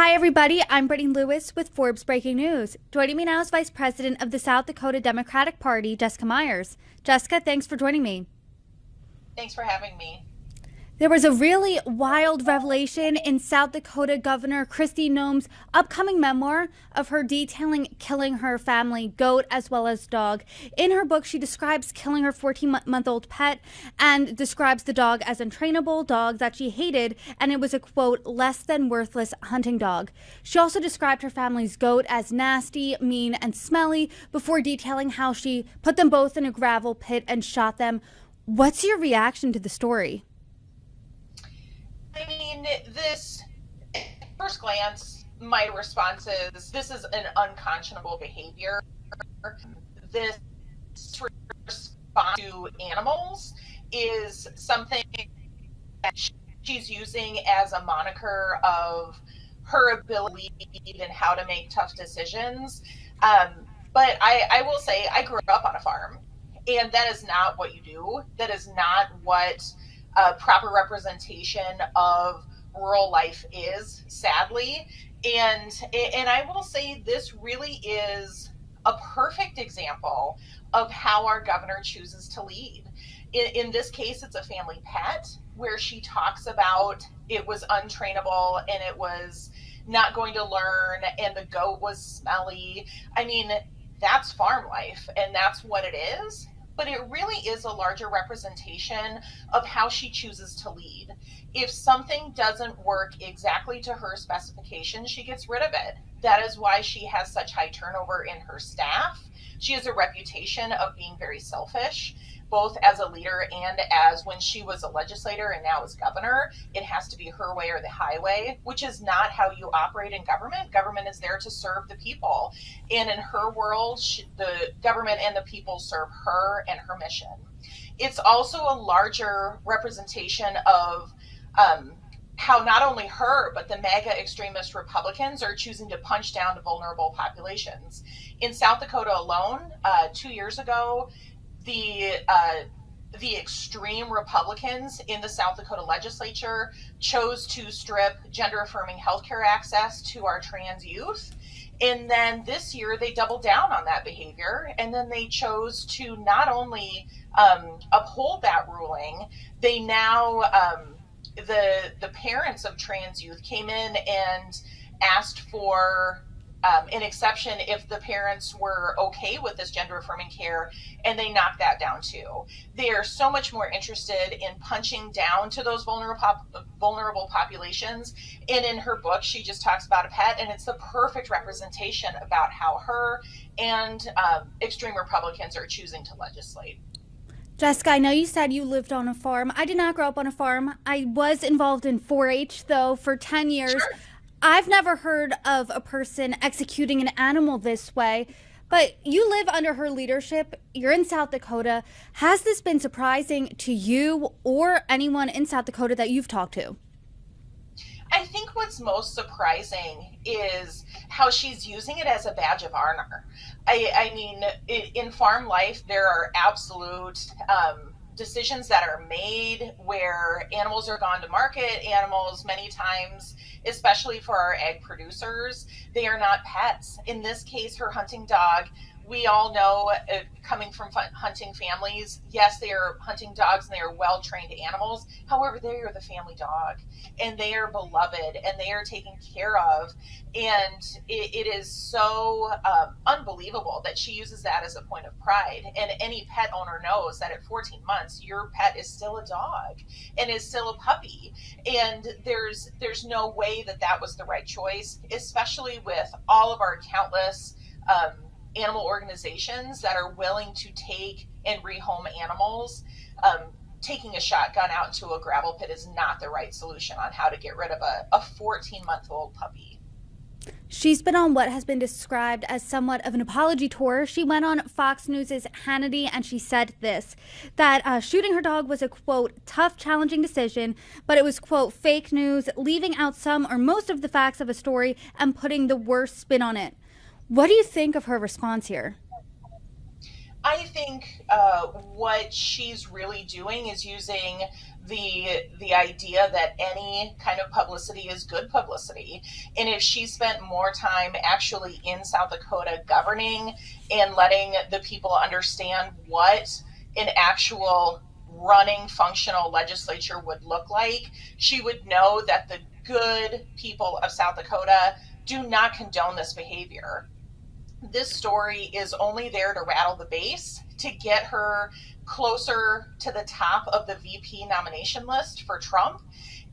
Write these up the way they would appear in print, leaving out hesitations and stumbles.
Hi, everybody. I'm Brittany Lewis with Forbes Breaking News. Joining me now is Vice President of the South Dakota Democratic Party, Jessica Meyers. Jessica, thanks for joining me. Thanks for having me. There was a really wild revelation in South Dakota Governor Kristi Noem's upcoming memoir of her detailing killing her family goat as well as dog. In her book, she describes killing her 14-month-old pet and describes the dog as an untrainable dog that she hated, and it was a, quote, less than worthless hunting dog. She also described her family's goat as nasty, mean, and smelly before detailing how she put them both in a gravel pit and shot them. What's your reaction to the story? I mean, this, at first glance, my response is this is an unconscionable behavior. This response to animals is something that she's using as a moniker of her ability and how to make tough decisions. But I will say I grew up on a farm, and that is not what you do. That is not what proper representation of rural life is, sadly. And I will say this really is a perfect example of how our governor chooses to lead. In this case, it's a family pet where she talks about it was untrainable and it was not going to learn and the goat was smelly. I mean, that's farm life and that's what it is. But it really is a larger representation of how she chooses to lead. If something doesn't work exactly to her specifications, she gets rid of it. That is why she has such high turnover in her staff. She has a reputation of being very selfish, both as a leader and as when she was a legislator and now as governor. It has to be her way or the highway, which is not how you operate in government. Government is there to serve the people. And in her world, the government and the people serve her and her mission. It's also a larger representation of how not only her, but the MAGA extremist Republicans are choosing to punch down to vulnerable populations. In South Dakota alone, 2 years ago, the extreme Republicans in the South Dakota legislature chose to strip gender-affirming healthcare access to our trans youth. And then this year they doubled down on that behavior, and then they chose to not only uphold that ruling, they now the parents of trans youth came in and asked for an exception if the parents were okay with this gender affirming care, and they knocked that down too. They are so much more interested in punching down to those vulnerable populations. And in her book, she just talks about a pet, and it's the perfect representation about how her and extreme Republicans are choosing to legislate. Jessica, I know you said you lived on a farm. I did not grow up on a farm. I was involved in 4-H, though, for 10 years. Sure. I've never heard of a person executing an animal this way, but you live under her leadership. You're in South Dakota. Has this been surprising to you or anyone in South Dakota that you've talked to? I think what's most surprising is how she's using it as a badge of honor. I mean, in farm life, there are absolute decisions that are made where animals are gone to market. Animals, many times, especially for our egg producers, they are not pets. In this case, her hunting dog, we all know, coming from hunting families, yes, they are hunting dogs and they are well-trained animals. However, they are the family dog and they are beloved and they are taken care of. And it is so unbelievable that she uses that as a point of pride. And any pet owner knows that at 14 months, your pet is still a dog and is still a puppy. And there's no way that that was the right choice, especially with all of our countless animal organizations that are willing to take and rehome animals. Taking a shotgun out into a gravel pit is not the right solution on how to get rid of a 14-month-old puppy. She's been on what has been described as somewhat of an apology tour. She went on Fox News' Hannity and she said this, that shooting her dog was a, quote, tough, challenging decision, but it was, quote, fake news, leaving out some or most of the facts of a story and putting the worst spin on it. What do you think of her response here? I think what she's really doing is using the idea that any kind of publicity is good publicity. And if she spent more time actually in South Dakota governing and letting the people understand what an actual running functional legislature would look like, she would know that the good people of South Dakota do not condone this behavior. This story is only there to rattle the base, to get her closer to the top of the VP nomination list for Trump.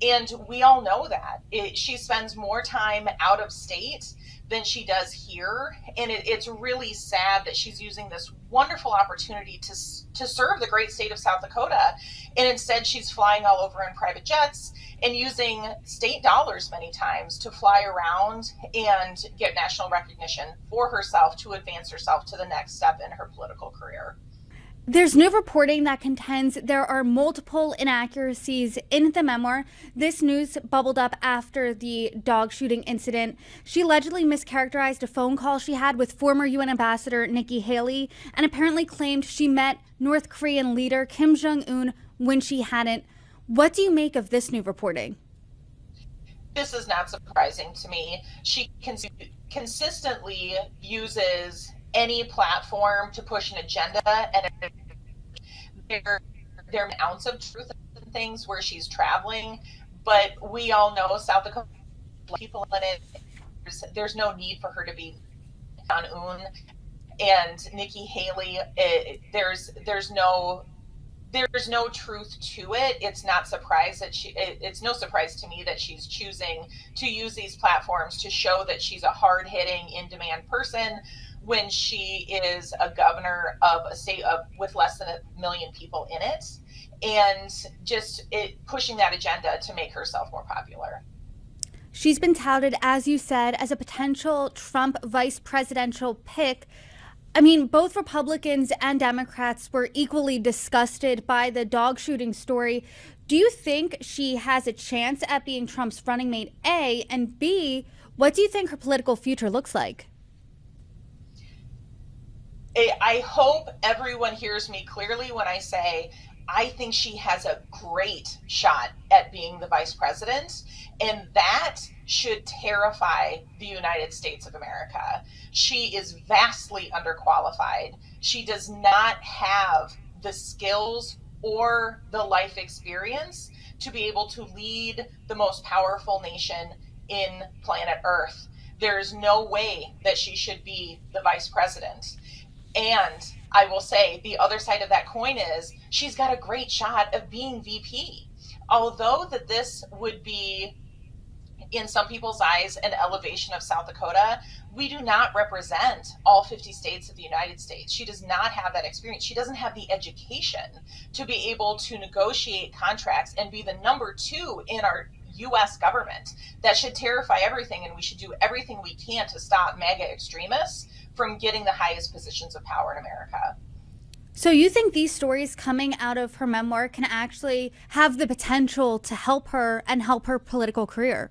And we all know that. She spends more time out of state than she does here. And it's really sad that she's using this wonderful opportunity to serve the great state of South Dakota. And instead, she's flying all over in private jets and using state dollars many times to fly around and get national recognition for herself to advance herself to the next step in her political career. There's new reporting that contends there are multiple inaccuracies in the memoir. This news bubbled up after the dog shooting incident. She allegedly mischaracterized a phone call she had with former UN Ambassador Nikki Haley and apparently claimed she met North Korean leader Kim Jong-un when she hadn't. What do you make of this new reporting? This is not surprising to me. She consistently uses any platform to push an agenda, and there are an ounce of truth in things where she's traveling, but we all know South Dakota people in it. There's no need for her to be on Un and Nikki Haley. There's no truth to it. It's no surprise to me that she's choosing to use these platforms to show that she's a hard-hitting, in-demand person when she is a governor of a state with less than 1 million people in it, and just pushing that agenda to make herself more popular. She's been touted, as you said, as a potential Trump vice presidential pick. I mean, both Republicans and Democrats were equally disgusted by the dog shooting story. Do you think she has a chance at being Trump's running mate, A? And B, what do you think her political future looks like? I hope everyone hears me clearly when I say I think she has a great shot at being the vice president, and that should terrify the United States of America. She is vastly underqualified. She does not have the skills or the life experience to be able to lead the most powerful nation in planet Earth. There's no way that she should be the vice president. And I will say the other side of that coin is she's got a great shot of being VP. Although that this would be, in some people's eyes, an elevation of South Dakota, we do not represent all 50 states of the United States. She does not have that experience. She doesn't have the education to be able to negotiate contracts and be the number 2 in our U.S. government. That should terrify everything, and we should do everything we can to stop MAGA extremists from getting the highest positions of power in America. So you think these stories coming out of her memoir can actually have the potential to help her and help her political career?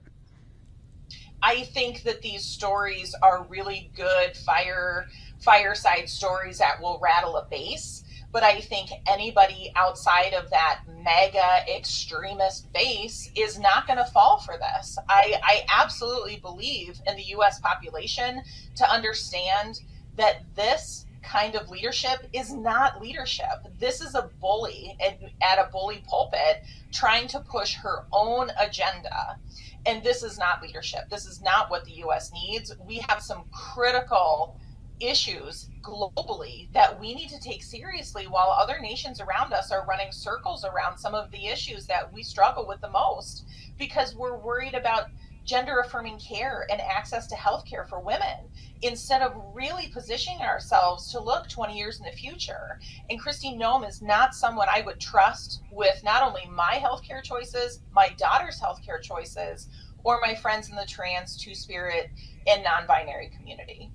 I think that these stories are really good fireside stories that will rattle a base. But I think anybody outside of that mega extremist base is not going to fall for this. I absolutely believe in the U.S. population to understand that this kind of leadership is not leadership. This is a bully at a bully pulpit trying to push her own agenda. And this is not leadership. This is not what the U.S. needs. We have some critical issues globally that we need to take seriously, while other nations around us are running circles around some of the issues that we struggle with the most, because we're worried about gender affirming care and access to health care for women, instead of really positioning ourselves to look 20 years in the future. And Kristi Noem is not someone I would trust with not only my healthcare choices, my daughter's healthcare choices, or my friends in the trans, two-spirit, and non-binary community.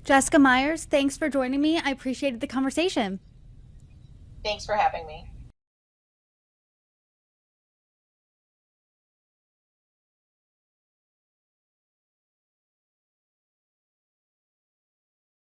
Jessica Meyers, thanks for joining me. I appreciated the conversation. Thanks for having me.